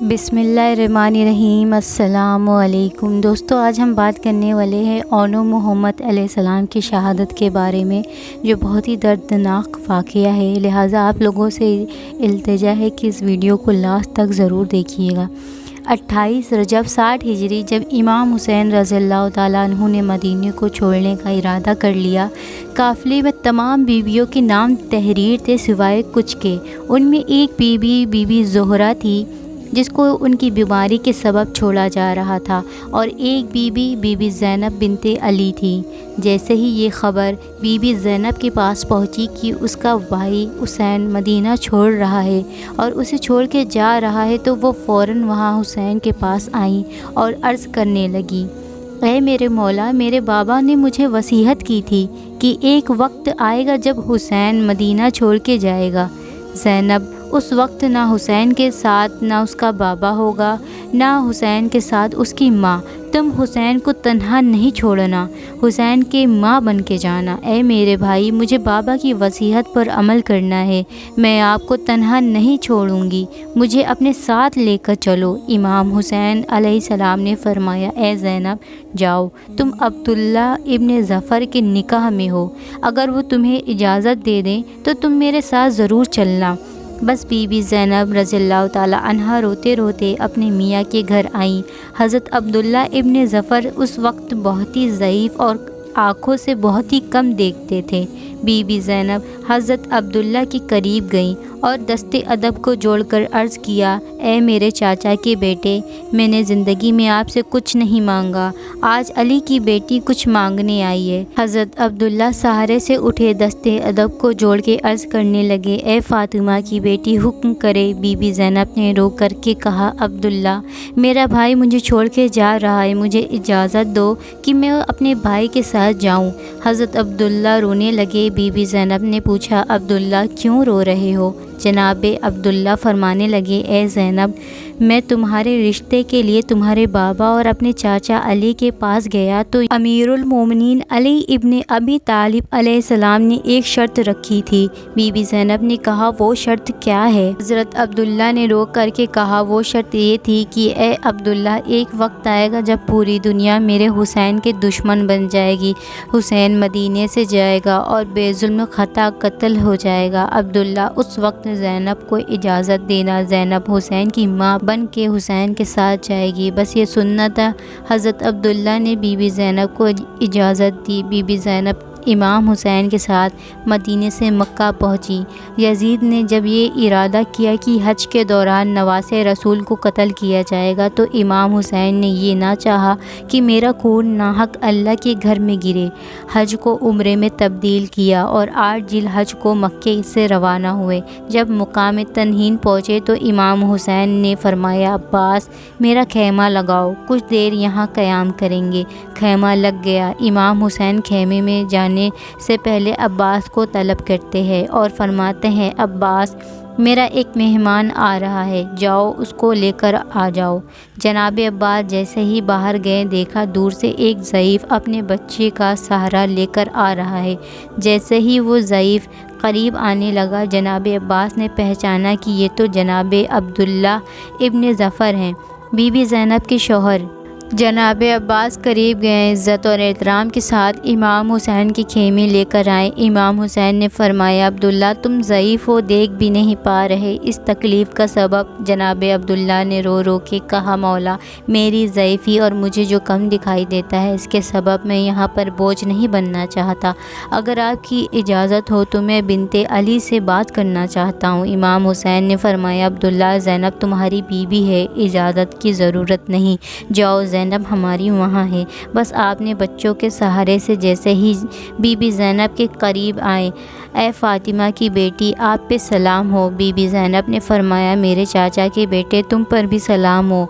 बिस्मिल्लाहिर्रहमानिर्रहीम। अस्सलामु अलैकुम दोस्तों, आज हम बात करने वाले हैं ओनो मोहम्मद अलैहिस्सलाम की शहादत के बारे में, जो बहुत ही दर्दनाक वाक़या है। लिहाजा आप लोगों से इल्तिजा है कि इस वीडियो को लास्ट तक ज़रूर देखिएगा। 28 रजब 60 हिजरी जब इमाम हुसैन रज़ियल्लाहु ताला अन्हु ने मदीने को छोड़ने का इरादा कर लिया, काफ़िले में तमाम बीवियों के नाम तहरीर थे सिवाय कुछ के। उनमें एक बीबी बीबी ज़ोहरा थी जिसको उनकी बीमारी के सबब छोड़ा जा रहा था, और एक बीबी बीबी ज़ैनब बिनते अली थी। जैसे ही ये ख़बर बीबी ज़ैनब के पास पहुंची कि उसका भाई हुसैन मदीना छोड़ रहा है और उसे छोड़ के जा रहा है, तो वो फ़ौरन वहाँ हुसैन के पास आई और अर्ज़ करने लगी, ऐ मेरे मौला, मेरे बाबा ने मुझे वसीयत की थी कि एक वक्त आएगा जब हुसैन मदीना छोड़ के जाएगा। ज़ैनब, उस वक्त ना हुसैन के साथ ना उसका बाबा होगा, ना हुसैन के साथ उसकी माँ। तुम हुसैन को तन्हा नहीं छोड़ना, हुसैन के माँ बन के जाना। ऐ मेरे भाई, मुझे बाबा की वसीयत पर अमल करना है, मैं आपको तन्हा नहीं छोड़ूंगी, मुझे अपने साथ लेकर चलो। इमाम हुसैन अलैहिस्सलाम ने फरमाया, ऐ ज़ैनब, जाओ, तुम अब्दुल्ला इब्न ज़फ़र के निकाह में हो, अगर वो तुम्हें इजाज़त दे दें तो तुम मेरे साथ ज़रूर चलना। बस बीबी ज़ैनब रज़ियल्लाहु ताला अन्हा रोते रोते अपने मियाँ के घर आईं। हज़रत अब्दुल्ला इब्न ज़फ़र उस वक्त बहुत ही ज़ईफ़ और आँखों से बहुत ही कम देखते थे। बीबी ज़ैनब हज़रत अब्दुल्ला के करीब गईं और दस्ते अदब को जोड़कर अर्ज़ किया, ऐ मेरे चाचा के बेटे, मैंने ज़िंदगी में आपसे कुछ नहीं मांगा, आज अली की बेटी कुछ मांगने आई है। हज़रत अब्दुल्ला सहारे से उठे, दस्ते अदब को जोड़ के अर्ज़ करने लगे, ऐ फ़ातिमा की बेटी, हुक्म करे। बीबी ज़ैनब ने रो कर के कहा, अब्दुल्ला, मेरा भाई मुझे छोड़ के जा रहा है, मुझे इजाज़त दो कि मैं अपने भाई के साथ जाऊँ। हज़रत अब्दुल्ला रोने लगे। बीबी ज़ैनब ने पूछा, अब्दुल्ला, क्यों रो रहे हो? जनाबे अब्दुल्ला फरमाने लगे, ए ज़ैनब, मैं तुम्हारे रिश्ते के लिए तुम्हारे बाबा और अपने चाचा अली के पास गया तो अमीरुल मोमिनीन अली इब्न अबी तालिब अलैहिस्सलाम ने एक शर्त रखी थी। बीबी ज़ैनब ने कहा, वो शर्त क्या है? हज़रत अब्दुल्ला ने रो करके कहा, वो शर्त ये थी कि ए अब्दुल्ला, एक वक्त आएगा जब पूरी दुनिया मेरे हुसैन के दुश्मन बन जाएगी, हुसैन मदीने से जाएगा और बेजुल्म ख़ता कत्ल हो जाएगा। अब्दुल्ला, उस वक्त ज़ैनब को इजाज़त देना, ज़ैनब हुसैन की माँ बन के हुसैन के साथ जाएगी, बस ये सुन्नत था। हज़रत अब्दुल्ला ने बीबी ज़ैनब को इजाज़त दी। बीबी ज़ैनब इमाम हुसैन के साथ मदीने से मक्का पहुंची। यजीद ने जब ये इरादा किया कि हज के दौरान नवासे रसूल को कत्ल किया जाएगा, तो इमाम हुसैन ने ये ना चाहा कि मेरा खून नाहक अल्लाह के घर में गिरे। हज को उम्रे में तब्दील किया और 8 जिल हज को मक्के से रवाना हुए। जब मुकाम तनहीन पहुँचे तो इमाम हुसैन ने फरमाया, अब्बास, मेरा खैमा लगाओ, कुछ देर यहाँ क़याम करेंगे। खैमा लग गया। इमाम हुसैन खैमे में जाने से पहले अब्बास को तलब करते हैं और फरमाते हैं, अब्बास, मेरा एक मेहमान आ रहा है, जाओ उसको लेकर आ जाओ। जनाब अब्बास जैसे ही बाहर गए, देखा दूर से एक ज़ईफ़ अपने बच्चे का सहारा लेकर आ रहा है। जैसे ही वो ज़ईफ़ करीब आने लगा, जनाब अब्बास ने पहचाना कि ये तो जनाब अब्दुल्ला इब्न ज़फ़र हैं, बीबी ज़ैनब के शौहर। जनाब अब्बास करीब गए, इज़्ज़त और एहतराम के साथ इमाम हुसैन के खेमे लेकर आए। इमाम हुसैन ने फरमाया, अब्दुल्ला, तुम ज़ईफ़ हो, देख भी नहीं पा रहे, इस तकलीफ़ का सबब? जनाब अब्दुल्ला ने रो रो के कहा, मौला, मेरी ज़ईफ़ी और मुझे जो कम दिखाई देता है, इसके सबब मैं यहाँ पर बोझ नहीं बनना चाहता। अगर आपकी इजाज़त हो तो मैं बिनते अली से बात करना चाहता हूँ। इमाम हुसैन ने फरमाया, अब्दुल्ला, ज़ैनब तुम्हारी बीवी है, इजाज़त की ज़रूरत नहीं, जाओ, ज़ैनब हमारी वहाँ है। बस आपने बच्चों के सहारे से जैसे ही बीबी ज़ैनब के करीब आए, ऐ फ़ातिमा की बेटी, आप पे सलाम हो। बीबी ज़ैनब ने फरमाया, मेरे चाचा के बेटे, तुम पर भी सलाम हो।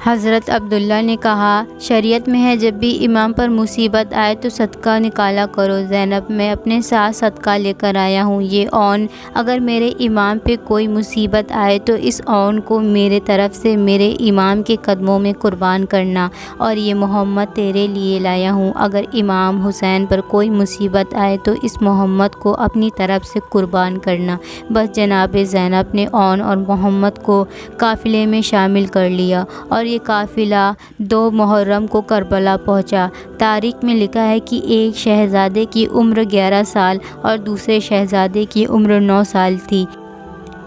حضرت عبداللہ نے کہا، شریعت میں ہے جب بھی امام پر مصیبت آئے تو صدقہ نکالا کرو۔ زینب، میں اپنے ساتھ صدقہ لے کر آیا ہوں، یہ اون اگر میرے امام پہ کوئی مصیبت آئے تو اس اون کو میرے طرف سے میرے امام کے قدموں میں قربان کرنا، اور یہ محمد تیرے لیے لایا ہوں، اگر امام حسین پر کوئی مصیبت آئے تو اس محمد کو اپنی طرف سے قربان کرنا۔ بس جناب زینب نے اون اور محمد کو قافلے میں شامل کر لیا، اور یہ قافلہ 2 محرم کو کربلا پہنچا۔ تاریخ میں لکھا ہے کہ ایک شہزادے کی عمر 11 سال اور دوسرے شہزادے کی عمر 9 سال تھی۔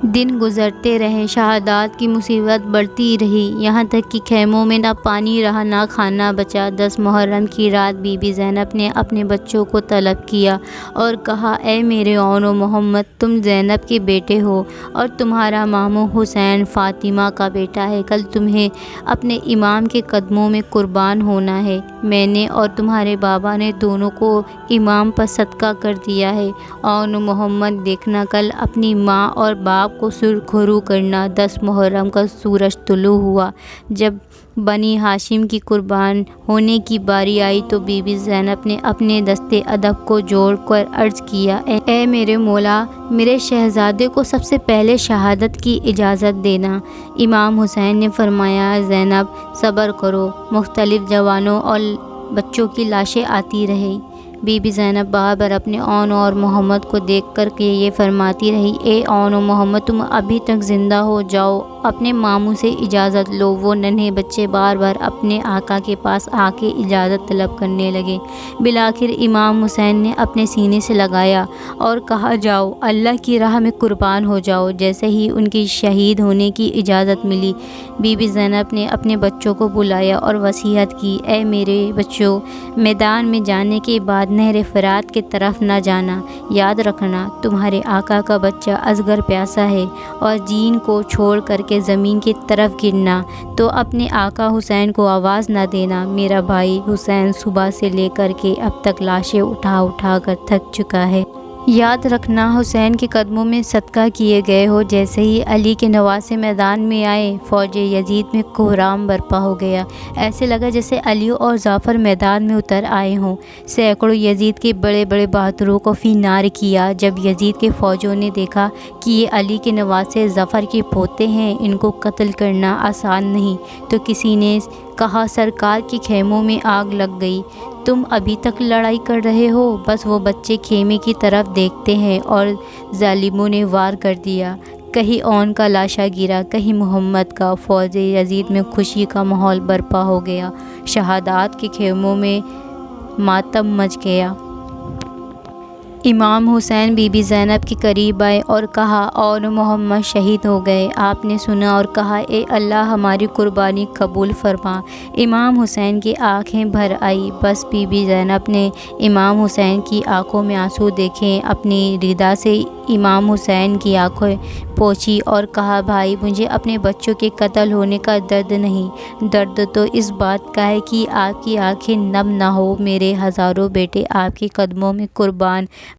دن گزرتے رہے، شہادات کی مصیبت بڑھتی رہی، یہاں تک کہ خیموں میں نہ پانی رہا نہ کھانا بچا۔ 10 محرم کی رات بی بی زینب نے اپنے بچوں کو طلب کیا اور کہا، اے میرے اون و محمد، تم زینب کے بیٹے ہو اور تمہارا ماموں حسین فاطمہ کا بیٹا ہے، کل تمہیں اپنے امام کے قدموں میں قربان ہونا ہے۔ میں نے اور تمہارے بابا نے دونوں کو امام پر صدقہ کر دیا ہے۔ اون و محمد، دیکھنا کل اپنی ماں اور باپ کو سرخرو کرنا۔ 10 محرم کا سورج طلوع ہوا۔ جب بنی ہاشم کی قربان ہونے کی باری آئی تو بی بی زینب نے اپنے دست ادب کو جوڑ کر عرض کیا، اے میرے مولا، میرے شہزادے کو سب سے پہلے شہادت کی اجازت دینا۔ امام حسین نے فرمایا، زینب صبر کرو۔ مختلف جوانوں اور بچوں کی لاشیں آتی رہیں۔ بی بی زینب بار بار اپنے اون اور محمد کو دیکھ کر کے یہ فرماتی رہی، اے اون و محمد، تم ابھی تک زندہ ہو، جاؤ اپنے ماموں سے اجازت لو۔ وہ ننھے بچے بار بار اپنے آقا کے پاس آ کے اجازت طلب کرنے لگے۔ بالآخر امام حسین نے اپنے سینے سے لگایا اور کہا، جاؤ اللہ کی راہ میں قربان ہو جاؤ۔ جیسے ہی ان کی شہید ہونے کی اجازت ملی، بی بی زینب نے اپنے بچوں کو بلایا اور وصیت کی، اے میرے بچوں، میدان میں جانے کے بعد نہر فرات کی طرف نہ جانا۔ یاد رکھنا، تمہارے آقا کا بچہ اصغر پیاسا ہے اور جین کو چھوڑ کر کے زمین کی طرف گرنا تو اپنے آقا حسین کو آواز نہ دینا۔ میرا بھائی حسین صبح سے لے کر کے اب تک لاشیں اٹھا اٹھا کر تھک چکا ہے۔ یاد رکھنا، حسین کے قدموں میں صدقہ کیے گئے ہو۔ جیسے ہی علی کے نواسے میدان میں آئے، فوج یزید میں کوہرام برپا ہو گیا۔ ایسے لگا جیسے علی اور جعفر میدان میں اتر آئے ہوں۔ سینکڑوں یزید کے بڑے بڑے بہادروں کو فینار کیا۔ جب یزید کے فوجیوں نے دیکھا کہ یہ علی کے نواسے ظفر کے پوتے ہیں، ان کو قتل کرنا آسان نہیں، تو کسی نے کہا، سرکار کے خیموں میں آگ لگ گئی، تم ابھی تک لڑائی کر رہے ہو؟ بس وہ بچے خیمے کی طرف دیکھتے ہیں اور ظالموں نے وار کر دیا۔ کہیں اون کا لاشا گرا، کہیں محمد کا۔ فوج یزید میں خوشی کا ماحول برپا ہو گیا۔ شہادات کے خیموں میں ماتم مچ گیا۔ امام حسین بی بی زینب کے قریب آئے اور کہا، اون محمد شہید ہو گئے۔ آپ نے سنا اور کہا، اے اللہ ہماری قربانی قبول فرما۔ امام حسین کی آنکھیں بھر آئیں۔ بس بی بی زینب نے امام حسین کی آنکھوں میں آنسو دیکھے، اپنی ردا سے امام حسین کی آنکھیں پوچھی اور کہا، بھائی، مجھے اپنے بچوں کے قتل ہونے کا درد نہیں، درد تو اس بات کا ہے کہ آپ کی آنکھیں نم نہ ہو۔ میرے ہزاروں بیٹے آپ کے قدموں میں قربان